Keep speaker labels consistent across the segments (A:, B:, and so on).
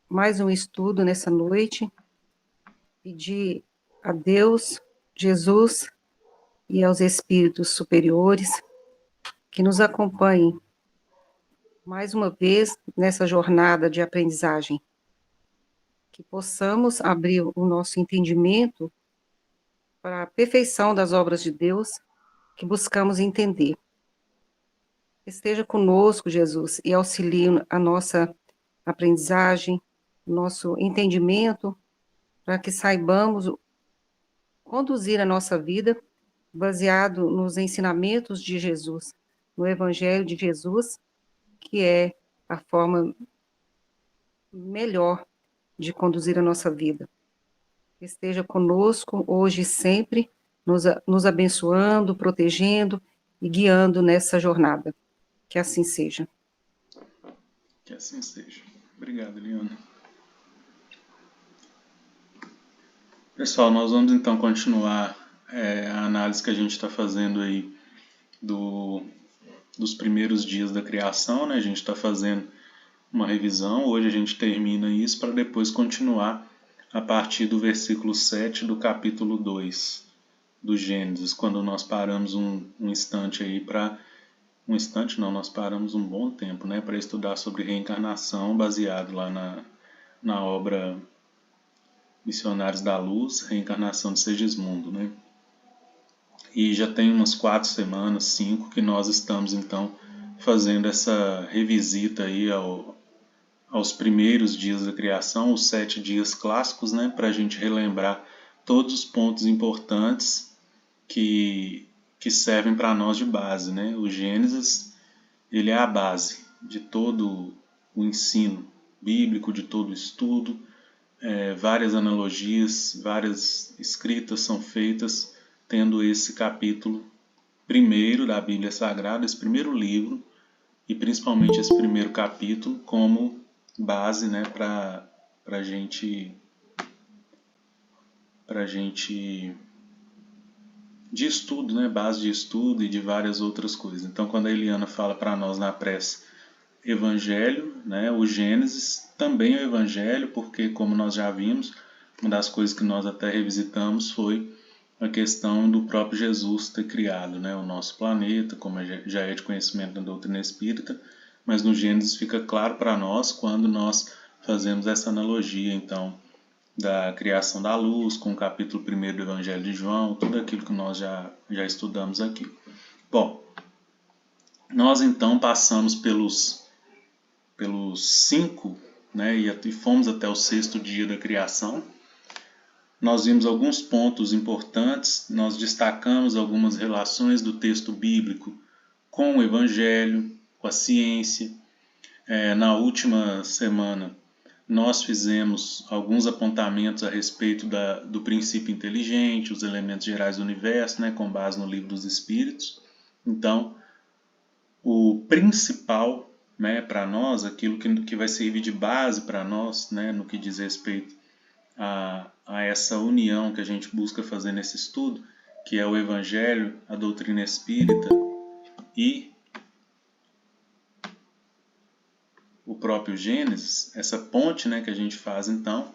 A: mais um estudo nessa noite. Pedir a Deus, Jesus e aos espíritos superiores que nos acompanhem mais uma vez nessa jornada de aprendizagem, que possamos abrir o nosso entendimento para a perfeição das obras de Deus que buscamos entender. Esteja conosco, Jesus, e auxilie a nossa aprendizagem, nosso entendimento, para que saibamos conduzir a nossa vida baseado nos ensinamentos de Jesus, no Evangelho de Jesus, que é a forma melhor de conduzir a nossa vida. Esteja conosco hoje e sempre, nos abençoando, protegendo e guiando nessa jornada. Que assim seja.
B: Que assim seja. Obrigado, Eliana. Pessoal, nós vamos então continuar a análise que a gente está fazendo aí dos primeiros dias da criação, né? A gente está fazendo uma revisão, hoje a gente termina isso para depois continuar a partir do versículo 7 do capítulo 2 do Gênesis, quando nós paramos um instante aí para... Um instante não, nós paramos um bom tempo, né? Para estudar sobre reencarnação, baseado lá na obra Missionários da Luz, Reencarnação de Segismundo, né? E já tem umas 4 semanas, 5, que nós estamos então fazendo essa revisita aí aos primeiros dias da criação, os 7 dias clássicos, né? Para a gente relembrar todos os pontos importantes que servem para nós de base, né? O Gênesis, ele é a base de todo o ensino bíblico, de todo o estudo. Várias analogias, várias escritas são feitas tendo esse capítulo primeiro da Bíblia Sagrada, esse primeiro livro, e principalmente esse primeiro capítulo como base, né, para a gente de estudo, né, base de estudo e de várias outras coisas. Então, quando a Eliana fala para nós na prece Evangelho, né, o Gênesis também é o Evangelho, porque, como nós já vimos, uma das coisas que nós até revisitamos foi a questão do próprio Jesus ter criado, né, o nosso planeta, como já é de conhecimento da doutrina espírita, mas no Gênesis fica claro para nós quando nós fazemos essa analogia, então, da criação da luz, com o capítulo 1 do Evangelho de João, tudo aquilo que nós já estudamos aqui. Bom, nós então passamos pelos 5, né, e fomos até o 6º dia da criação. Nós vimos alguns pontos importantes, nós destacamos algumas relações do texto bíblico com o Evangelho, com a ciência. Na última semana, nós fizemos alguns apontamentos a respeito do princípio inteligente, os elementos gerais do universo, né, com base no Livro dos Espíritos. Então, o principal, né, para nós, aquilo que vai servir de base para nós, né, no que diz respeito a essa união que a gente busca fazer nesse estudo, que é o Evangelho, a doutrina espírita e o próprio Gênesis, essa ponte, né, que a gente faz então,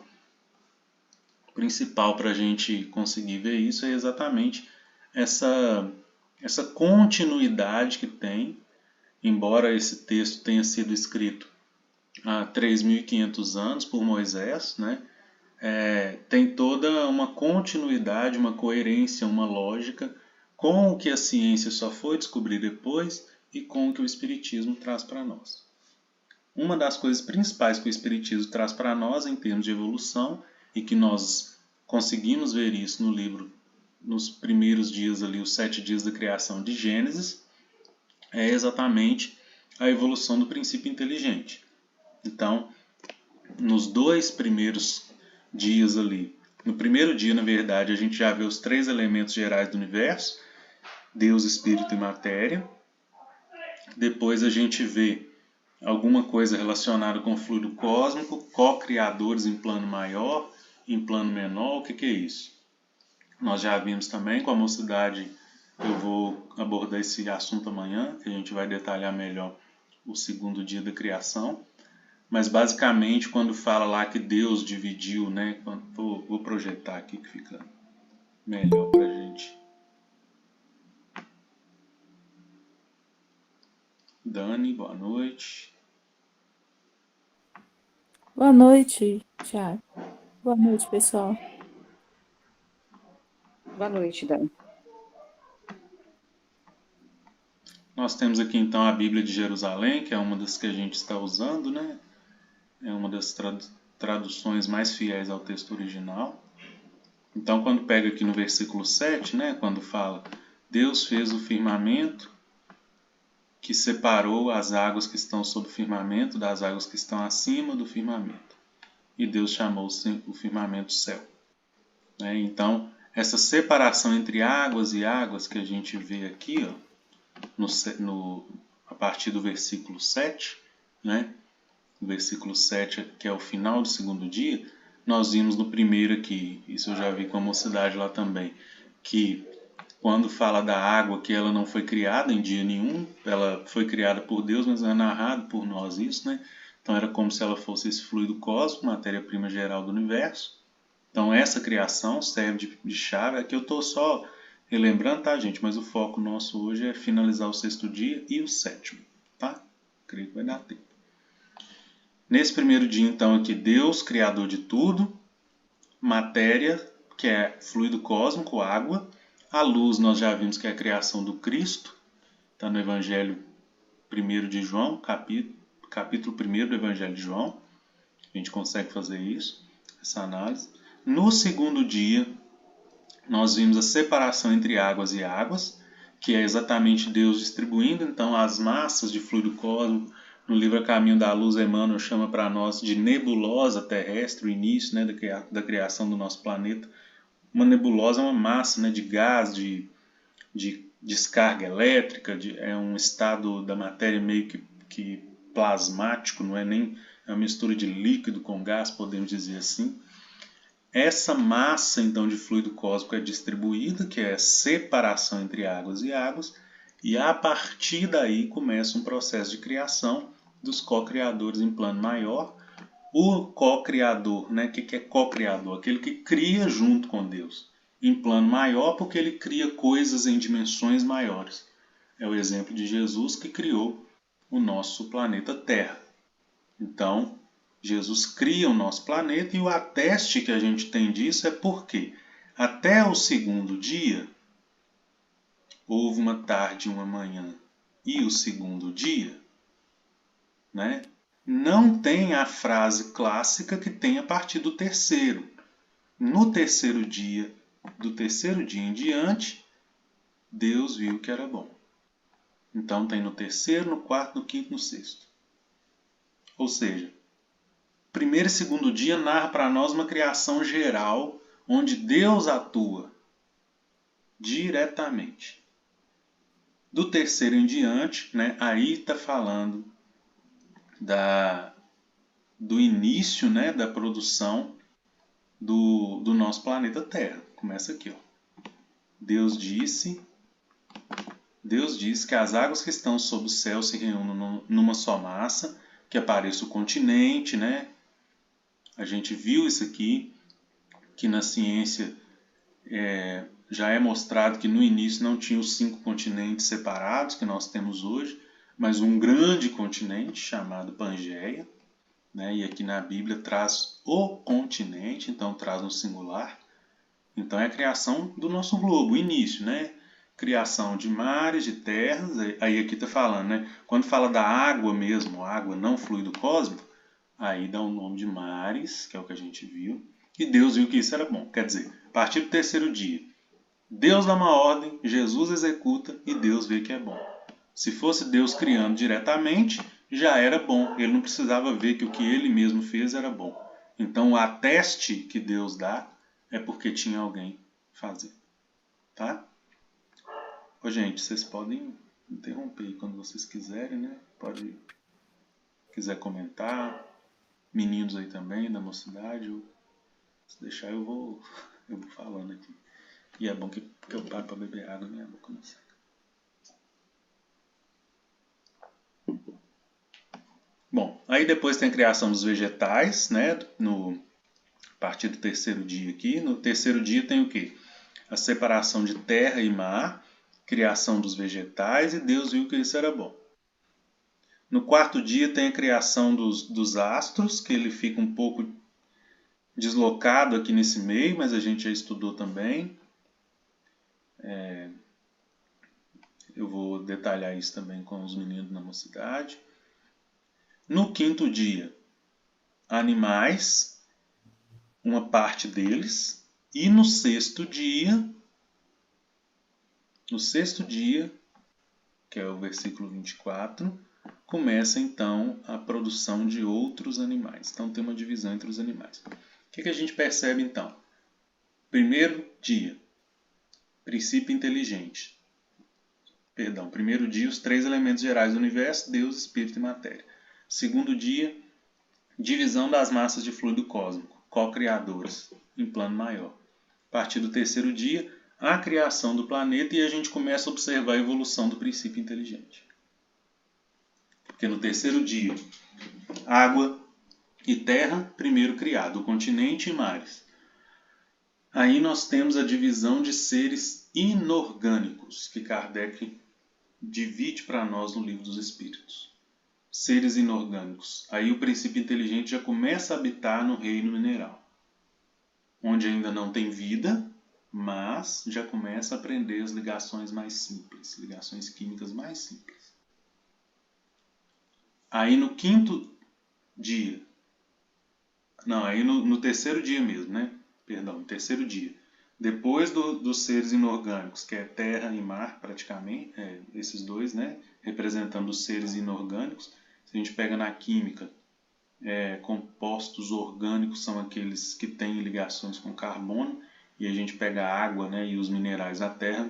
B: o principal para a gente conseguir ver isso é exatamente essa continuidade que tem, embora esse texto tenha sido escrito há 3.500 anos por Moisés, né? Tem toda uma continuidade, uma coerência, uma lógica com o que a ciência só foi descobrir depois e com o que o Espiritismo traz para nós. Uma das coisas principais que o Espiritismo traz para nós em termos de evolução, e que nós conseguimos ver isso no livro, nos primeiros dias ali, os 7 dias da criação de Gênesis, é exatamente a evolução do princípio inteligente. Então, nos 2 primeiros dias ali, no primeiro dia, na verdade, a gente já vê os 3 elementos gerais do universo, Deus, Espírito e Matéria. Depois a gente vê alguma coisa relacionada com o fluido cósmico, co-criadores em plano maior, em plano menor. O que é isso? Nós já vimos também com a mocidade, eu vou abordar esse assunto amanhã, que a gente vai detalhar melhor o 2º dia da criação. mas basicamente quando fala lá que Deus dividiu, né? Vou projetar aqui que fica melhor para a gente. Dani, boa noite.
C: Boa noite, Thiago. Boa noite, pessoal.
A: Boa noite, Dani.
B: Nós temos aqui então a Bíblia de Jerusalém, que é uma das que a gente está usando, né? É uma das traduções mais fiéis ao texto original. Então, quando pega aqui no versículo 7, né, quando fala Deus fez o firmamento que separou as águas que estão sob o firmamento das águas que estão acima do firmamento. E Deus chamou o firmamento céu. Né? Então, essa separação entre águas e águas que a gente vê aqui, ó, a partir do versículo 7, né? O versículo 7, que é o final do segundo dia, nós vimos no primeiro aqui, isso eu já vi com a mocidade lá também, que quando fala da água que ela não foi criada em dia nenhum, ela foi criada por Deus, mas é narrado por nós isso, né? Então era como se ela fosse esse fluido cósmico, matéria-prima geral do universo. Então essa criação serve de chave. Aqui eu estou só relembrando, tá, gente? Mas o foco nosso hoje é finalizar o sexto dia e o sétimo, tá? Creio que vai dar tempo. Nesse primeiro dia, então, aqui, Deus, criador de tudo, matéria, que é fluido cósmico, água, a luz, nós já vimos que é a criação do Cristo, está no Evangelho 1 de João, capítulo 1 do Evangelho de João, a gente consegue fazer isso, essa análise. No segundo dia, nós vimos a separação entre águas e águas, que é exatamente Deus distribuindo, então, as massas de fluido cósmico. No livro A Caminho da Luz, Emmanuel chama para nós de nebulosa terrestre, o início, né, da criação do nosso planeta. Uma nebulosa é uma massa, né, de gás, de descarga elétrica, é um estado da matéria meio que plasmático, não é nem uma mistura de líquido com gás, podemos dizer assim. Essa massa, então, de fluido cósmico é distribuída, que é a separação entre águas e águas, e a partir daí começa um processo de criação dos co-criadores em plano maior. O co-criador, né? O que é co-criador? Aquele que cria junto com Deus. Em plano maior, porque ele cria coisas em dimensões maiores. É o exemplo de Jesus que criou o nosso planeta Terra. Então, Jesus cria o nosso planeta e o ateste que a gente tem disso é porque até o segundo dia houve uma tarde e uma manhã e o segundo dia, né? Não tem a frase clássica que tem a partir do terceiro. No terceiro dia, do terceiro dia em diante, Deus viu que era bom. Então tem no terceiro, no quarto, no quinto, no sexto. Ou seja, primeiro e segundo dia narra para nós uma criação geral onde Deus atua diretamente. Do terceiro em diante, né, aí está falando do início, né, da produção do nosso planeta Terra. Começa aqui, ó. Deus disse que as águas que estão sob o céu se reúnam numa só massa, que apareça o continente, né? A gente viu isso aqui, que na ciência já é mostrado que no início não tinha os 5 continentes separados que nós temos hoje, mas um grande continente chamado Pangeia, né? E aqui na Bíblia traz o continente, então traz no singular. Então é a criação do nosso globo, o início, né? Criação de mares, de terras, aí aqui está falando, né? Quando fala da água mesmo, água não fluido cósmico, aí dá o nome de mares, que é o que a gente viu, e Deus viu que isso era bom. Quer dizer, a partir do terceiro dia, Deus dá uma ordem, Jesus executa e Deus vê que é bom. Se fosse Deus criando diretamente, já era bom. Ele não precisava ver que o que ele mesmo fez era bom. Então o ateste que Deus dá é porque tinha alguém fazer. Tá? Ô, gente, vocês podem interromper aí quando vocês quiserem, né? Pode, quiser comentar. Meninos aí também, da mocidade. Se deixar eu vou falando aqui. E é bom que eu paro para beber água e minha boca não seca. Bom, Aí depois tem a criação dos vegetais, né? A partir do terceiro dia aqui. No terceiro dia tem o quê? A separação de terra e mar, criação dos vegetais, e Deus viu que isso era bom. No quarto dia tem a criação dos astros, que ele fica um pouco deslocado aqui nesse meio, mas a gente já estudou também. Eu vou detalhar isso também com os meninos na mocidade. No quinto dia, animais, uma parte deles. E no sexto dia, que é o versículo 24, começa então a produção de outros animais. Então tem uma divisão entre os animais. O que a gente percebe então? Primeiro dia, princípio inteligente. Primeiro dia, os três elementos gerais do universo, Deus, Espírito e matéria. Segundo dia, divisão das massas de fluido cósmico, co-criadores, em plano maior. A partir do terceiro dia, a criação do planeta e a gente começa a observar a evolução do princípio inteligente. Porque no terceiro dia, água e terra, primeiro criado, o continente e mares. Aí nós temos a divisão de seres inorgânicos, que Kardec divide para nós no Livro dos Espíritos. Seres inorgânicos. Aí o princípio inteligente já começa a habitar no reino mineral, onde ainda não tem vida, mas já começa a aprender as ligações mais simples, ligações químicas mais simples. Aí no quinto dia, não, aí no terceiro dia mesmo, né? Perdão, no terceiro dia. Depois dos seres inorgânicos, que é terra e mar praticamente, esses dois, né? Representando os seres inorgânicos. Se a gente pega na química, compostos orgânicos são aqueles que têm ligações com carbono, e a gente pega a água, né, e os minerais da terra,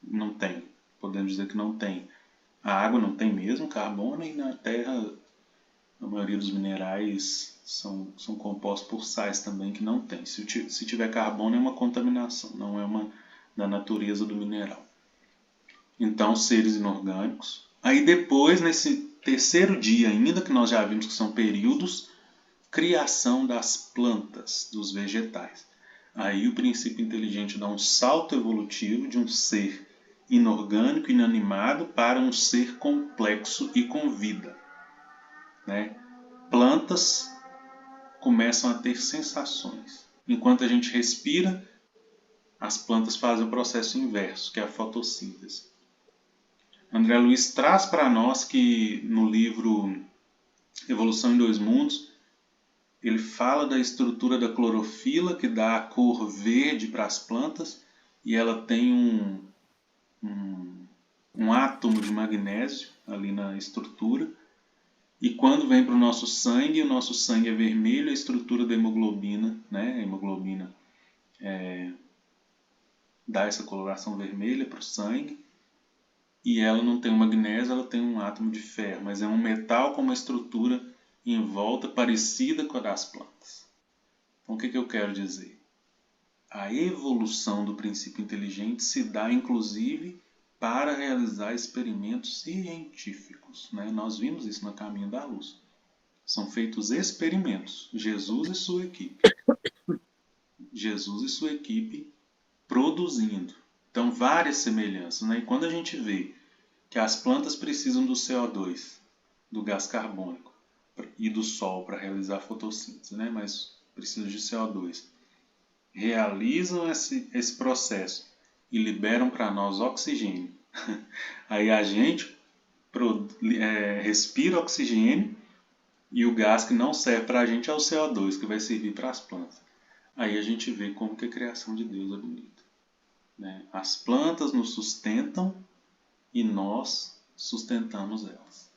B: não tem. Podemos dizer que não tem. A água não tem mesmo carbono, e na terra a maioria dos minerais são compostos por sais também que não tem. Se tiver carbono é uma contaminação, não é uma da natureza do mineral. Então, seres inorgânicos. Aí depois, nesse terceiro dia ainda, que nós já vimos que são períodos, criação das plantas, dos vegetais. Aí o princípio inteligente dá um salto evolutivo de um ser inorgânico, inanimado, para um ser complexo e com vida. Né? Plantas começam a ter sensações. Enquanto a gente respira, as plantas fazem o processo inverso, que é a fotossíntese. André Luiz traz para nós que no livro Evolução em Dois Mundos, ele fala da estrutura da clorofila, que dá a cor verde para as plantas, e ela tem um átomo de magnésio ali na estrutura. E quando vem para o nosso sangue é vermelho, a estrutura da hemoglobina, né? A hemoglobina dá essa coloração vermelha para o sangue. E ela não tem um magnésio, ela tem um átomo de ferro, mas é um metal com uma estrutura em volta parecida com a das plantas. Então o que eu quero dizer? A evolução do princípio inteligente se dá inclusive para realizar experimentos científicos. Né? Nós vimos isso no Caminho da Luz. São feitos experimentos. Jesus e sua equipe produzindo. Então, várias semelhanças. Né? E quando a gente vê que as plantas precisam do CO2, do gás carbônico e do sol para realizar a fotossíntese, né? Mas precisam de CO2. Realizam esse processo e liberam para nós oxigênio. Aí a gente respira oxigênio e o gás que não serve para a gente é o CO2, que vai servir para as plantas. Aí a gente vê como que a criação de Deus é bonita. Né? As plantas nos sustentam e nós sustentamos elas.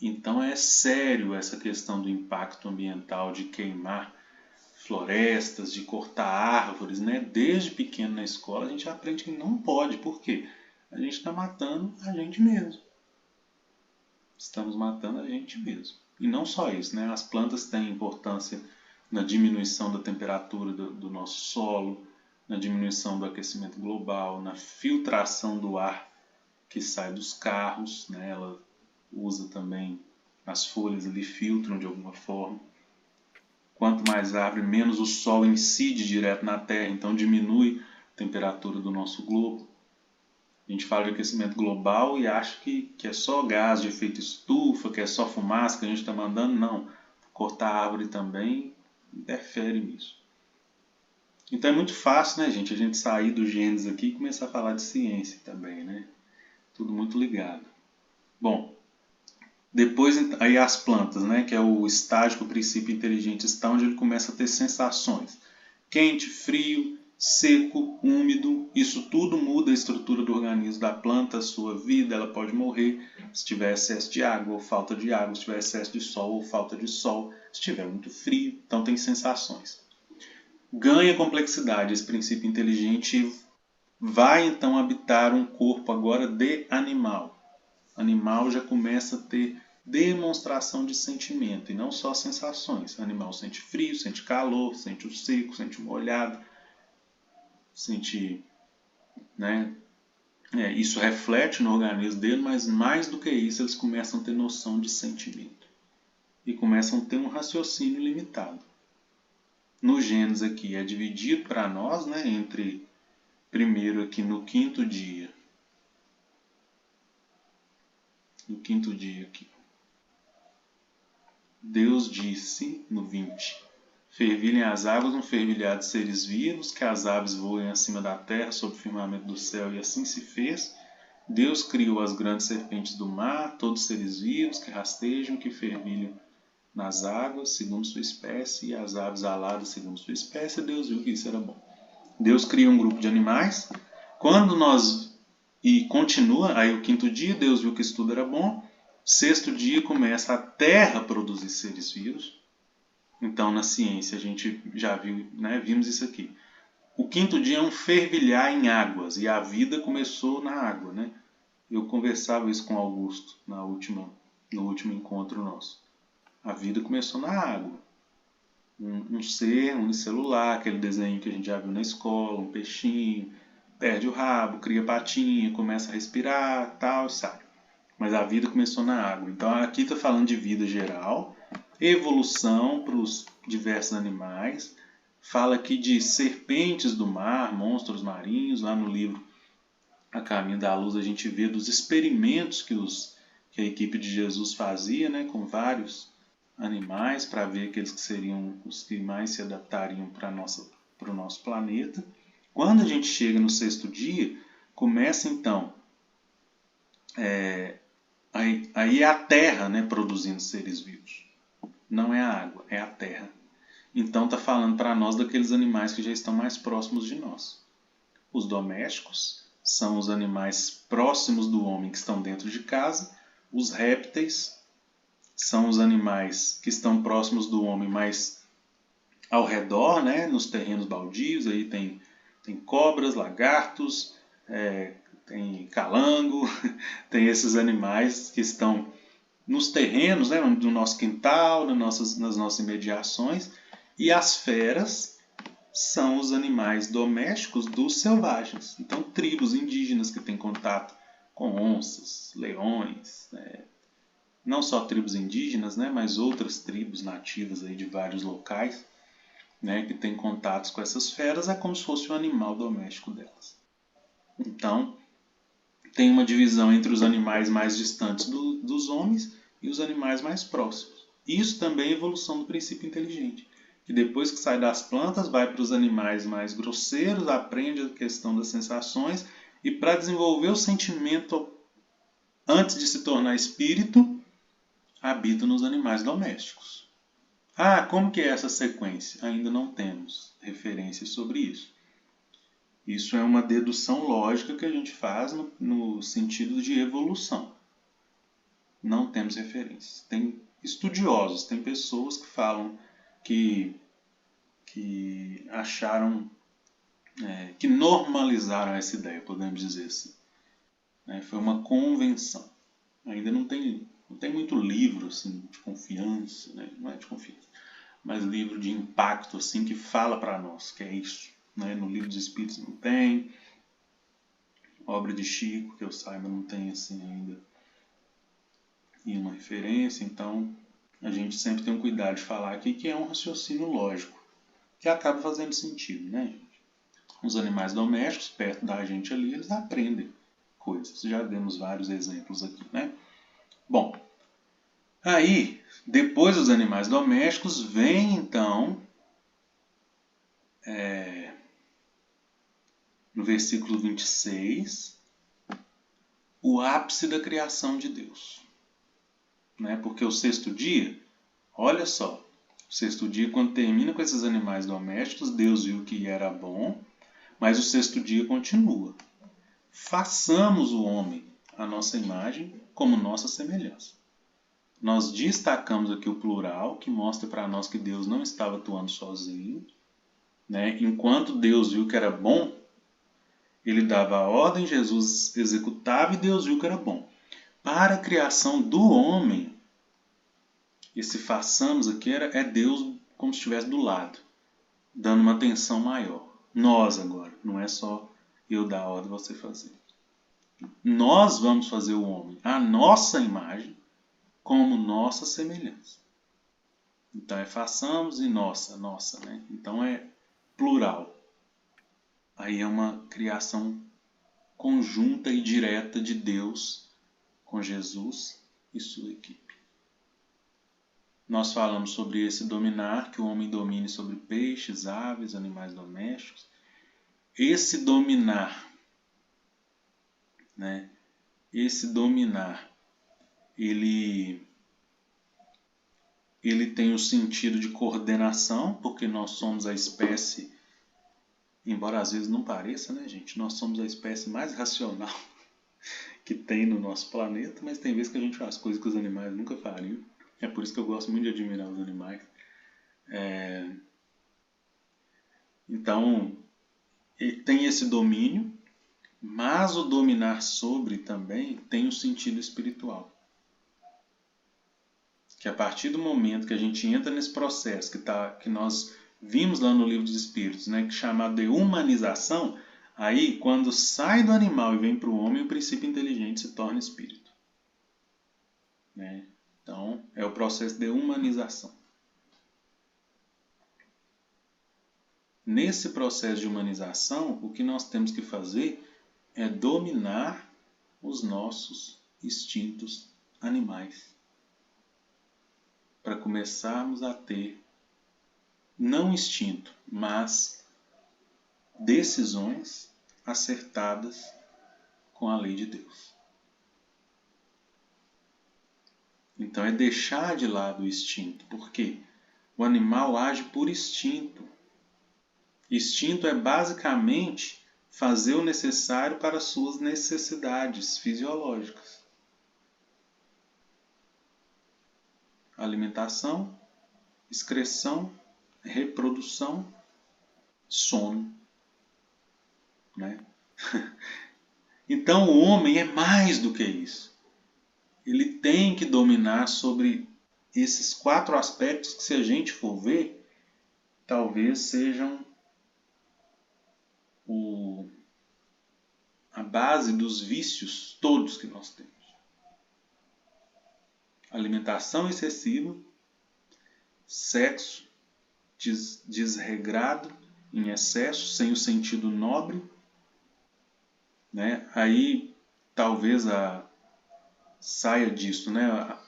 B: Então é sério essa questão do impacto ambiental, de queimar florestas, de cortar árvores, né? Desde pequeno na escola a gente aprende que não pode. Por quê? A gente está matando a gente mesmo. Estamos matando a gente mesmo. E não só isso, né? As plantas têm importância na diminuição da temperatura do nosso solo, na diminuição do aquecimento global, na filtração do ar que sai dos carros, né? Ela usa também as folhas ali filtram de alguma forma. Quanto mais árvore, menos o sol incide direto na Terra, então diminui a temperatura do nosso globo. A gente fala de aquecimento global e acha que é só gás de efeito estufa, que é só fumaça que a gente está mandando. Não. Cortar a árvore também interfere nisso. Então é muito fácil, né, gente, a gente sair do Gênesis aqui e começar a falar de ciência também, né? Tudo muito ligado. Bom, depois aí as plantas, né, que é o estágio que o princípio inteligente está, onde ele começa a ter sensações. Quente, frio, seco, úmido, isso tudo muda a estrutura do organismo da planta, a sua vida, ela pode morrer se tiver excesso de água ou falta de água, se tiver excesso de sol ou falta de sol, se tiver muito frio, então tem sensações. Ganha complexidade esse princípio inteligente e vai então habitar um corpo agora de animal. Animal já começa a ter demonstração de sentimento e não só sensações. O animal sente frio, sente calor, sente o seco, sente o molhado, sente, né? Isso reflete no organismo dele, mas mais do que isso eles começam a ter noção de sentimento e começam a ter um raciocínio limitado. No Gênesis aqui é dividido para nós, né, entre primeiro aqui no quinto dia. No quinto dia aqui. Deus disse, no 20, fervilhem as águas, um fervilhar de seres vivos, que as aves voem acima da terra, sob o firmamento do céu, e assim se fez. Deus criou as grandes serpentes do mar, todos os seres vivos que rastejam, que fervilham nas águas, segundo sua espécie, e as aves aladas, segundo sua espécie. Deus viu que isso era bom. Deus cria um grupo de animais. Quando nós... E continua, aí o quinto dia, Deus viu que isso tudo era bom. Sexto dia começa a terra a produzir seres vivos. Então na ciência a gente já viu, né, vimos isso aqui. O quinto dia é um fervilhar em águas e a vida começou na água, né? Eu conversava isso com Augusto no último encontro nosso. A vida começou na água. Um ser unicelular, aquele desenho que a gente já viu na escola, um peixinho, perde o rabo, cria patinha, começa a respirar, tal, e sai. Mas a vida começou na água. Então aqui está falando de vida geral, evolução para os diversos animais. Fala aqui de serpentes do mar, monstros marinhos. Lá no livro A Caminho da Luz a gente vê dos experimentos que a equipe de Jesus fazia, né, com vários animais para ver aqueles que seriam os que mais se adaptariam para o nosso planeta. Quando a gente chega no sexto dia, começa então aí é a terra, né, produzindo seres vivos. Não é a água, é a terra. Então está falando para nós daqueles animais que já estão mais próximos de nós. Os domésticos são os animais próximos do homem que estão dentro de casa. Os répteis são os animais que estão próximos do homem, mas ao redor, né, nos terrenos baldios. Aí tem cobras, lagartos, tem calango, tem esses animais que estão nos terrenos, né, no nosso quintal, nas nossas imediações. E as feras são os animais domésticos dos selvagens. Então, tribos indígenas que têm contato com onças, leões, não só tribos indígenas, né, mas outras tribos nativas aí de vários locais, né, que têm contatos com essas feras, é como se fosse um animal doméstico delas. Então, tem uma divisão entre os animais mais distantes dos homens e os animais mais próximos. Isso também é evolução do princípio inteligente, que depois que sai das plantas vai para os animais mais grosseiros, aprende a questão das sensações e para desenvolver o sentimento antes de se tornar espírito, habita nos animais domésticos. Como que é essa sequência? Ainda não temos referências sobre isso. Isso é uma dedução lógica que a gente faz no sentido de evolução. Não temos referências. Tem estudiosos, tem pessoas que falam que acharam, que normalizaram essa ideia, podemos dizer assim. Foi uma convenção. Ainda não tem muito livro assim, de confiança, né? Não é de confiança, mas livro de impacto assim, que fala para nós que é isso. No Livro dos Espíritos não tem, obra de Chico, que eu saiba, não tem assim ainda e uma referência, então a gente sempre tem um cuidado de falar aqui que é um raciocínio lógico, que acaba fazendo sentido, né, gente? Os animais domésticos, perto da gente ali, eles aprendem coisas. Já demos vários exemplos aqui, né? Bom, aí, depois dos animais domésticos, vem então, no versículo 26, o ápice da criação de Deus. Né? Porque o sexto dia, olha só, o sexto dia, quando termina com esses animais domésticos, Deus viu que era bom, mas o sexto dia continua. Façamos o homem à nossa imagem, como nossa semelhança. Nós destacamos aqui o plural, que mostra para nós que Deus não estava atuando sozinho. Né? Enquanto Deus viu que era bom, ele dava a ordem, Jesus executava e Deus viu que era bom. Para a criação do homem, esse façamos aqui é Deus como se estivesse do lado, dando uma atenção maior. Nós agora, não é só eu dar a ordem e você fazer. Nós vamos fazer o homem à nossa imagem, como nossa semelhança. Então é façamos e nossa, né? Então é plural. Aí é uma criação conjunta e direta de Deus com Jesus e sua equipe. Nós falamos sobre esse dominar, que o homem domine sobre peixes, aves, animais domésticos. Esse dominar, né? Ele tem o sentido de coordenação, porque nós somos a espécie, embora às vezes não pareça, né, gente? Nós somos a espécie mais racional que tem no nosso planeta, mas tem vezes que a gente faz coisas que os animais nunca fariam. É por isso que eu gosto muito de admirar os animais. Então, tem esse domínio, mas o dominar sobre também tem um sentido espiritual. Que a partir do momento que a gente entra nesse processo que nós vimos lá no Livro dos Espíritos, né, que é chamado de humanização, aí quando sai do animal e vem para o homem, o princípio inteligente se torna espírito. Né? Então, é o processo de humanização. Nesse processo de humanização, o que nós temos que fazer é dominar os nossos instintos animais. Para começarmos a ter, não instinto, mas decisões acertadas com a lei de Deus. Então é deixar de lado o instinto, porque o animal age por instinto. Instinto é basicamente fazer o necessário para suas necessidades fisiológicas. Alimentação, excreção, reprodução, sono. Né? Então o homem é mais do que isso. Ele tem que dominar sobre esses 4 aspectos que, se a gente for ver, talvez sejam a base dos vícios todos que nós temos. Alimentação excessiva, sexo desregrado, em excesso, sem o sentido nobre, né? Aí talvez saia disso, né?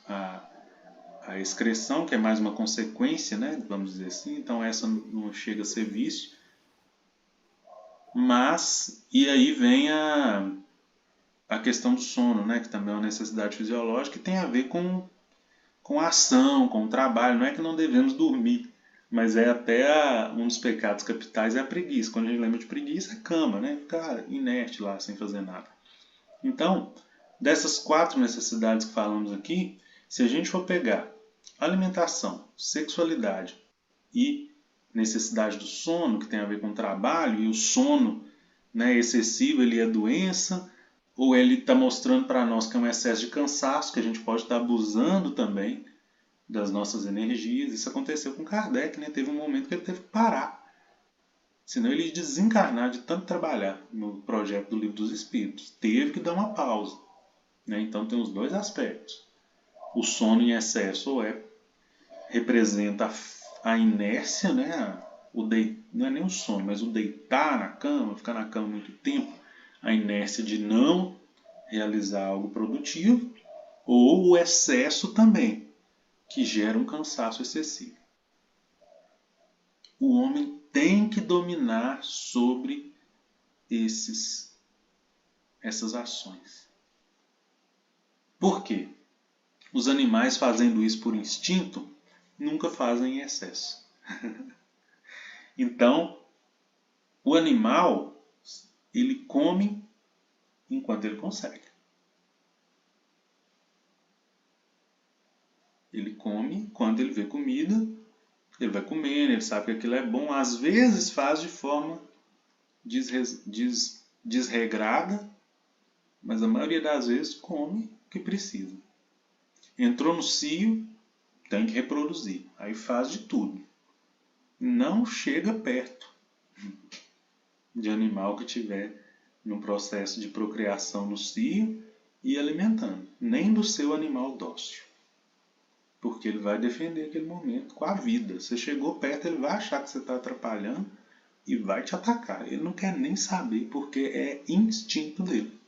B: A excreção, que é mais uma consequência, né? Vamos dizer assim, então essa não chega a ser vício. Mas, e aí vem a questão do sono, né? Que também é uma necessidade fisiológica, que tem a ver com a ação, com o trabalho. Não é que não devemos dormir, mas é até um dos pecados capitais é a preguiça. Quando a gente lembra de preguiça, é cama, né? Ficar inerte lá, sem fazer nada. Então, dessas 4 necessidades que falamos aqui, se a gente for pegar alimentação, sexualidade e necessidade do sono, que tem a ver com o trabalho, e o sono, né, excessivo, ele é doença, ou ele está mostrando para nós que é um excesso de cansaço, que a gente pode estar abusando também das nossas energias. Isso aconteceu com Kardec, né? Teve um momento que ele teve que parar. Senão ele ia desencarnar de tanto trabalhar no projeto do Livro dos Espíritos. Teve que dar uma pausa. Né? Então tem os 2 aspectos. O sono em excesso representa a inércia, né? Não é nem o sono, mas o deitar na cama, ficar na cama muito tempo, a inércia de não realizar algo produtivo, ou o excesso também, que gera um cansaço excessivo. O homem tem que dominar sobre essas ações. Por quê? Os animais fazendo isso por instinto nunca fazem em excesso. Então, o animal, ele come enquanto ele consegue. Ele come quando ele vê comida, ele vai comendo, ele sabe que aquilo é bom. Às vezes faz de forma desregrada, mas a maioria das vezes come o que precisa. Entrou no cio, tem que reproduzir. Aí faz de tudo. Não chega perto de animal que estiver no processo de procriação no cio e alimentando. Nem do seu animal dócil. Porque ele vai defender aquele momento com a vida. Você chegou perto, ele vai achar que você está atrapalhando e vai te atacar. Ele não quer nem saber porque é instinto dele.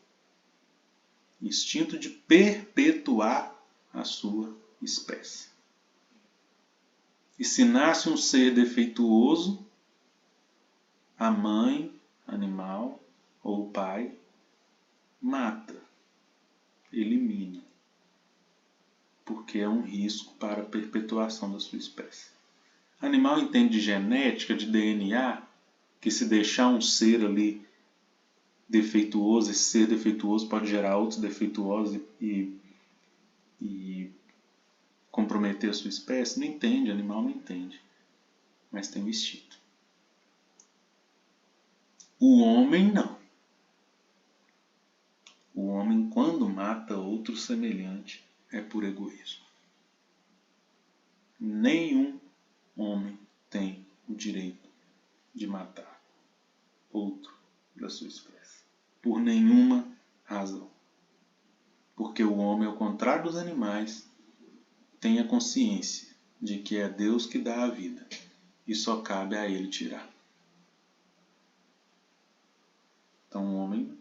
B: Instinto de perpetuar a sua espécie. E se nasce um ser defeituoso, a mãe, animal ou o pai mata, elimina, porque é um risco para a perpetuação da sua espécie. Animal entende de genética, de DNA, que se deixar um ser ali defeituoso, esse ser defeituoso pode gerar outros defeituosos e comprometer a sua espécie. Não entende, animal não entende, mas tem o instinto. O homem não. O homem, quando mata outro semelhante, é por egoísmo. Nenhum homem tem o direito de matar outro da sua espécie, por nenhuma razão. Porque o homem, ao contrário dos animais, tem a consciência de que é Deus que dá a vida e só cabe a ele tirar. Então o homem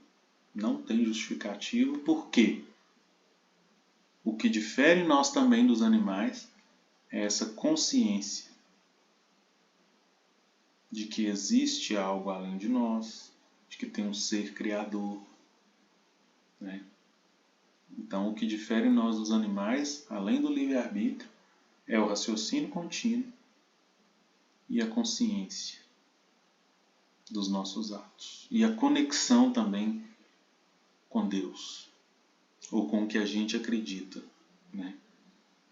B: não tem justificativo. Por quê? O que difere nós também dos animais é essa consciência de que existe algo além de nós, de que tem um ser criador, né? Então o que difere nós dos animais, além do livre-arbítrio, é o raciocínio contínuo e a consciência dos nossos atos. E a conexão também com Deus, ou com o que a gente acredita, né?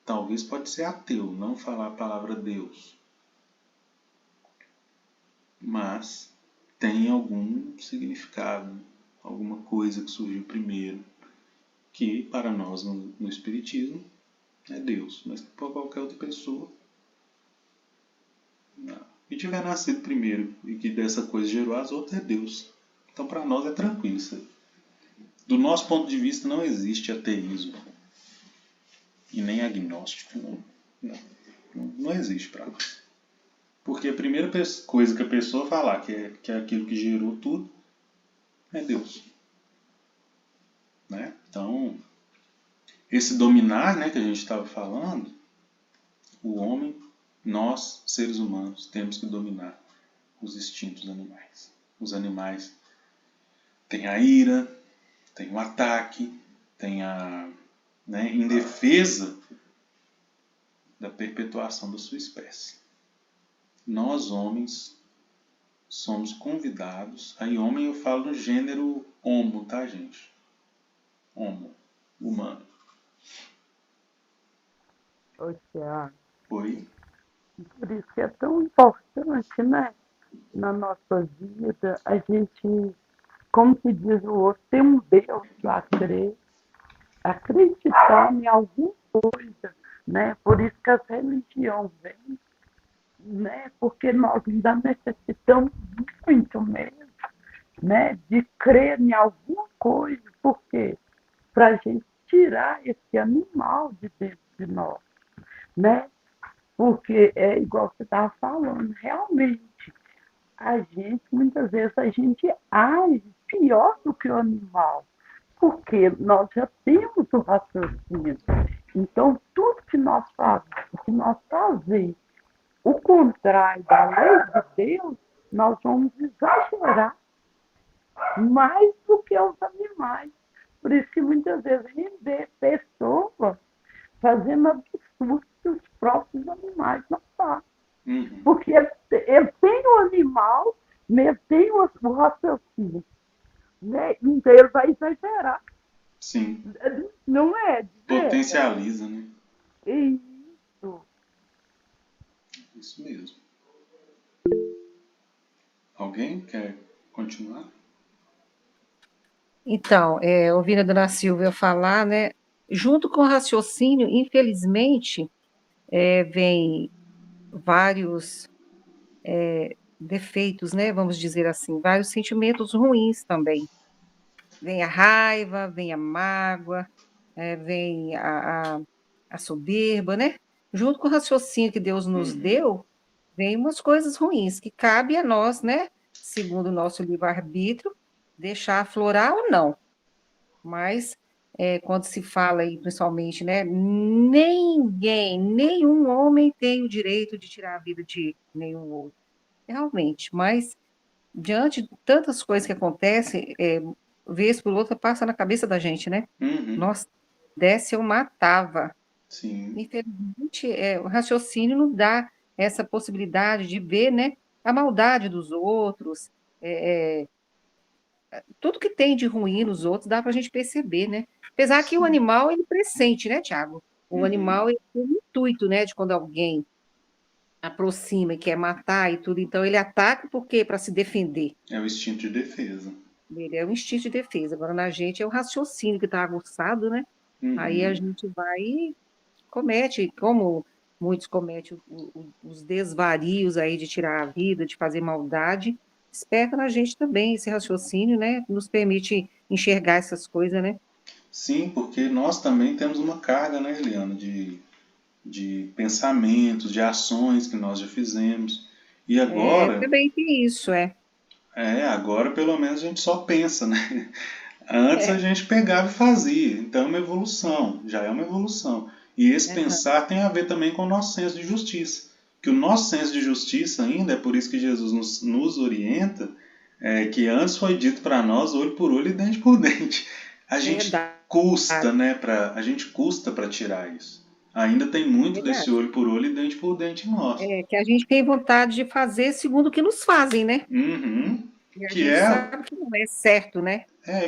B: Talvez pode ser ateu, não falar a palavra Deus, mas tem algum significado, alguma coisa que surgiu primeiro, que para nós no Espiritismo é Deus, mas para qualquer outra pessoa, não. Que tiver nascido primeiro e que dessa coisa gerou as outras é Deus. Então para nós é tranquilo isso aí. Do nosso ponto de vista não existe ateísmo e nem agnóstico, não existe para nós. Porque a primeira coisa que a pessoa falar que é aquilo que gerou tudo é Deus, né? Então, esse dominar, né, que a gente estava falando, o homem, nós, seres humanos, temos que dominar os instintos animais. Os animais têm a ira, têm o ataque, têm em defesa da perpetuação da sua espécie. Nós, homens, somos convidados, aí homem eu falo no gênero homo, tá, gente? Homo, humano.
C: Ô, Tiago,
B: Oi?
C: por isso que é tão importante, né? Na nossa vida, a gente, como se diz o outro, ter um Deus a crer, acreditar em alguma coisa, né? Por isso que as religiões vêm, né? Porque nós ainda necessitamos muito mesmo, né? De crer em alguma coisa, por quê? Para a gente tirar esse animal de dentro de nós, né? Porque é igual você estava falando, realmente, muitas vezes, a gente age pior do que o animal, porque nós já temos o raciocínio. Então, tudo que nós fazemos, o contrário da lei de Deus, nós vamos exagerar mais do que os animais. Por isso que muitas vezes a gente vê pessoas fazendo absurdos que os próprios animais não fazem.
B: Uhum.
C: Porque ele tem o animal, né, ele tem o raciocínio. Né? Então ele vai exagerar.
B: Sim.
C: Não é?
B: Potencializa, né?
C: Isso.
B: Isso mesmo. Alguém quer continuar?
A: Então, ouvindo a dona Silvia falar, né, junto com o raciocínio, infelizmente, vem vários defeitos, né, vamos dizer assim, vários sentimentos ruins também. Vem a raiva, vem a mágoa, vem a soberba, né? Junto com o raciocínio que Deus nos
B: Uhum.
A: deu, vem umas coisas ruins que cabe a nós, né, segundo o nosso livre-arbítrio, deixar aflorar ou não. Mas quando se fala aí, principalmente, né, ninguém, nenhum homem tem o direito de tirar a vida de nenhum outro. Realmente, mas diante de tantas coisas que acontecem, vez por outra passa na cabeça da gente, né?
B: Uhum.
A: Nossa, desse eu matava.
B: Sim.
A: Infelizmente, o raciocínio não dá essa possibilidade de ver, né, a maldade dos outros, é, tudo que tem de ruim nos outros dá para a gente perceber, né? Apesar que o
B: Sim.
A: animal, ele pressente, né, Tiago? O
B: Uhum.
A: animal, ele tem um intuito, né, de quando alguém aproxima e quer matar e tudo, então ele ataca por quê? Para se defender.
B: É o instinto de defesa.
A: Ele é o instinto de defesa. Agora, na gente, é o raciocínio que está aguçado, né? Aí a
B: Uhum.
A: gente vai e comete, como muitos cometem os desvarios aí de tirar a vida, de fazer maldade, desperta na gente também esse raciocínio, né? Nos permite enxergar essas coisas, né?
B: Sim, porque nós também temos uma carga, né, Eliana, de pensamentos, de ações que nós já fizemos. E agora,
A: Também tem isso,
B: agora pelo menos a gente só pensa, né? Antes a
A: É,
B: gente pegava e fazia, então é uma evolução, já é uma evolução. E esse
A: aham,
B: pensar tem a ver também com o nosso senso de justiça. Que o nosso senso de justiça ainda, é por isso que Jesus nos orienta, que antes foi dito para nós olho por olho e dente por dente. A gente
A: verdade,
B: custa, né, a gente custa para tirar isso. Ainda tem
A: é
B: muito desse
A: verdade.
B: olho por olho e dente por dente em nós.
A: Que a gente tem vontade de fazer segundo o que nos fazem, né?
B: Uhum.
A: E a
B: Que
A: gente
B: é
A: sabe que não é certo, né?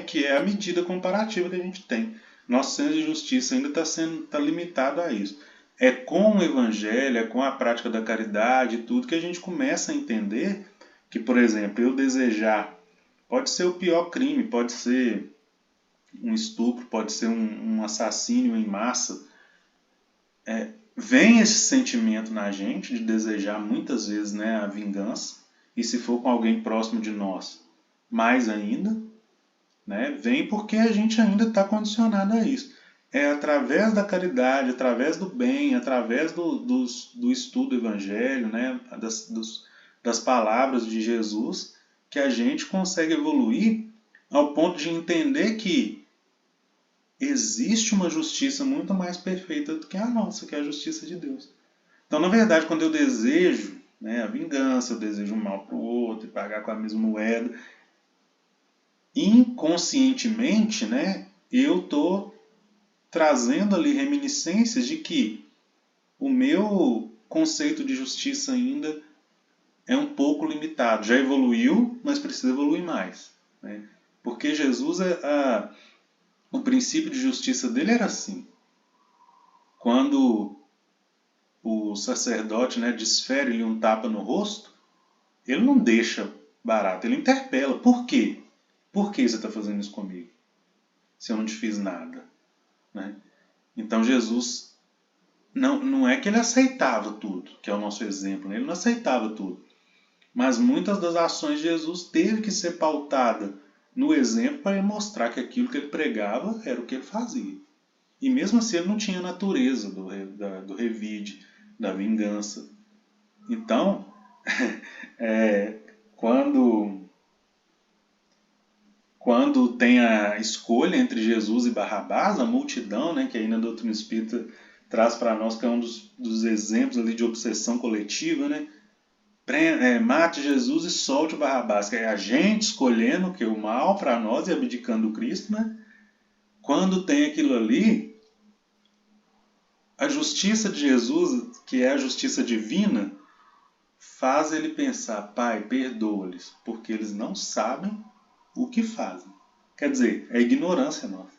B: que é a medida comparativa que a gente tem. Nosso senso de justiça ainda está limitado a isso. É com o evangelho, é com a prática da caridade e tudo que a gente começa a entender que, por exemplo, eu desejar pode ser o pior crime, pode ser um estupro, pode ser um assassínio em massa. Vem esse sentimento na gente de desejar muitas vezes, né, a vingança, e se for com alguém próximo de nós, mais ainda, né? Vem porque a gente ainda está condicionado a isso. É através da caridade, através do bem, através do estudo do evangelho, né? Das palavras de Jesus, que a gente consegue evoluir ao ponto de entender que existe uma justiça muito mais perfeita do que a nossa, que é a justiça de Deus. Então, na verdade, quando eu desejo, né, a vingança, eu desejo um mal para o outro e pagar com a mesma moeda, inconscientemente, né, eu estou trazendo ali reminiscências de que o meu conceito de justiça ainda é um pouco limitado. Já evoluiu, mas precisa evoluir mais. Né? Porque Jesus, o princípio de justiça dele era assim. Quando o sacerdote, né, desfere-lhe um tapa no rosto, ele não deixa barato, ele interpela. Por quê? Por que você está fazendo isso comigo? Se eu não te fiz nada. Né? Então Jesus não é que ele aceitava tudo, que é o nosso exemplo, né? Ele não aceitava tudo. Mas muitas das ações de Jesus teve que ser pautada no exemplo para ele mostrar que aquilo que ele pregava era o que ele fazia. E mesmo assim ele não tinha a natureza do revide, da vingança. Então, é, quando, quando tem a escolha entre Jesus e Barrabás, a multidão, né, que aí na doutrina espírita traz para nós que é um dos exemplos ali de obsessão coletiva, né? Mate Jesus e solte o Barrabás, que é a gente escolhendo que é o mal para nós e abdicando do Cristo, né? Quando tem aquilo ali, a justiça de Jesus, que é a justiça divina, faz ele pensar: Pai, perdoa-lhes, porque eles não sabem o que fazem. Quer dizer, é ignorância nossa.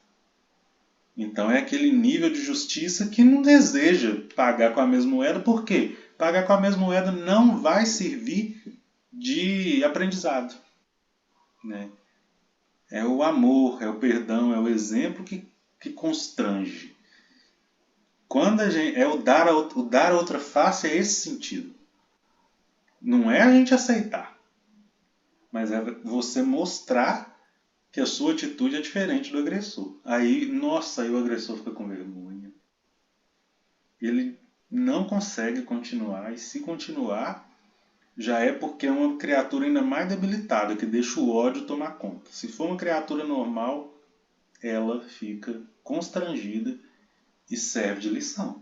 B: Então é aquele nível de justiça que não deseja pagar com a mesma moeda. Por quê? Pagar com a mesma moeda não vai servir de aprendizado, né? É o amor, é o perdão, é o exemplo que constrange. Quando a gente, o dar a outra face é esse sentido. Não é a gente aceitar, mas é você mostrar que a sua atitude é diferente do agressor. Aí, nossa, aí o agressor fica com vergonha. Ele não consegue continuar, e se continuar, já é porque é uma criatura ainda mais debilitada, que deixa o ódio tomar conta. Se for uma criatura normal, ela fica constrangida e serve de lição.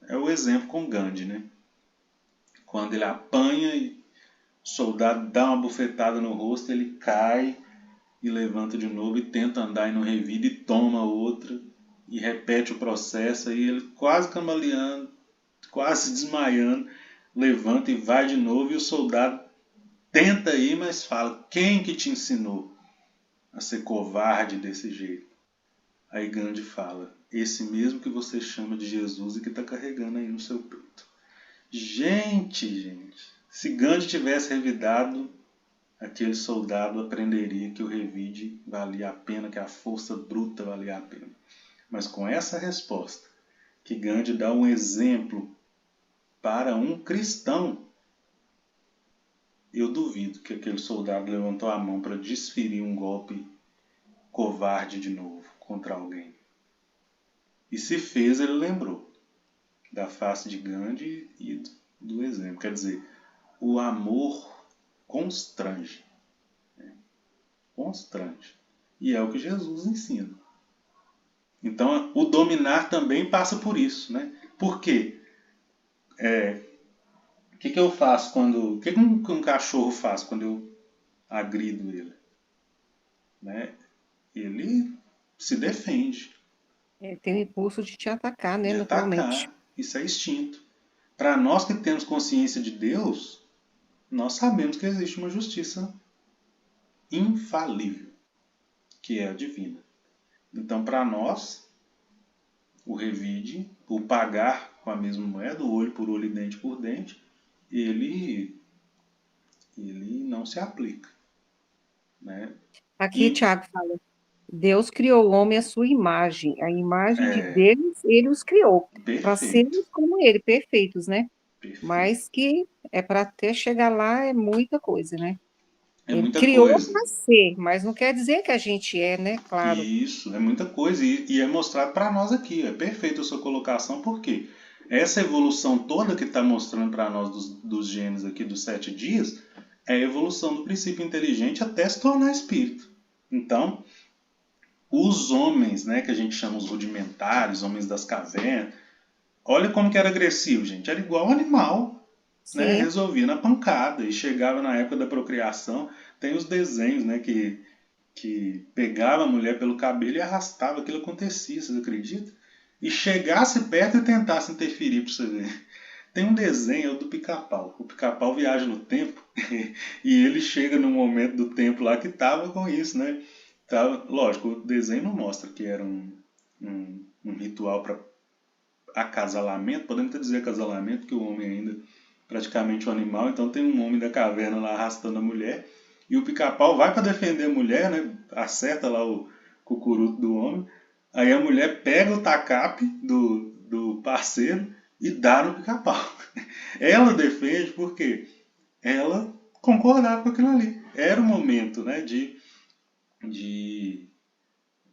B: É o exemplo com Gandhi, né? Quando ele apanha e o soldado dá uma bufetada no rosto, ele cai e levanta de novo e tenta andar e não revida e toma outra e repete o processo. Aí ele quase cambaleando, quase desmaiando, levanta e vai de novo e o soldado tenta ir, mas fala: quem que te ensinou a ser covarde desse jeito? Aí Gandhi fala: esse mesmo que você chama de Jesus e que está carregando aí no seu peito. Gente, se Gandhi tivesse revidado, aquele soldado aprenderia que o revide valia a pena, que a força bruta valia a pena. Mas com essa resposta, que Gandhi dá um exemplo para um cristão, eu duvido que aquele soldado levantou a mão para desferir um golpe covarde de novo contra alguém. E se fez, ele lembrou da face de Gandhi e do exemplo. Quer dizer, o amor constrange. Constrange. E é o que Jesus ensina. Então, o dominar também passa por isso, né? Por quê? O que eu faço quando... O que um cachorro faz quando eu agrido ele? Né? Ele se defende
A: Ele tem o impulso de te atacar, né,
B: de
A: naturalmente.
B: atacar. Isso é instinto. Para nós que temos consciência de Deus, nós sabemos que existe uma justiça infalível, que é a divina. Então, para nós, o revide, o pagar com a mesma moeda, o olho por olho e dente por dente, ele não se aplica. Né?
A: Aqui,
B: E
A: Tiago fala, Deus criou o homem à sua imagem. A imagem de
B: é
A: Deus, ele os criou para
B: perfeito,
A: sermos como ele, perfeitos, né?
B: perfeito.
A: Mas que é para até chegar lá é muita coisa, né?
B: É
A: Ele
B: muita
A: criou
B: coisa.
A: para ser, mas não quer dizer que a gente é, né? Claro.
B: Isso, é muita coisa. E é mostrado para nós aqui. É perfeita a sua colocação, porque essa evolução toda que está mostrando para nós dos genes aqui dos 7 dias é a evolução do princípio inteligente até se tornar espírito. Então, os homens, né, que a gente chama os rudimentares, homens das cavernas, olha como que era agressivo, gente. Era igual um animal, né?
A: Sim,
B: Resolvia na pancada e chegava na época da procriação. Tem os desenhos, né, que pegava a mulher pelo cabelo e arrastava, aquilo acontecia, vocês acreditam? E chegasse perto e tentasse interferir para você ver. Tem um desenho, é o do Pica-Pau. O Pica-Pau viaja no tempo e ele chega num momento do tempo lá que tava com isso, né? Tava, lógico, o desenho não mostra que era um ritual para acasalamento, podemos até dizer acasalamento, porque o homem ainda é praticamente um animal, então tem um homem da caverna lá arrastando a mulher, e o pica-pau vai para defender a mulher, né? Acerta lá o cucuruto do homem, aí a mulher pega o tacape do parceiro e dá no pica-pau. Ela defende porque ela concordava com aquilo ali. Era o momento, né, de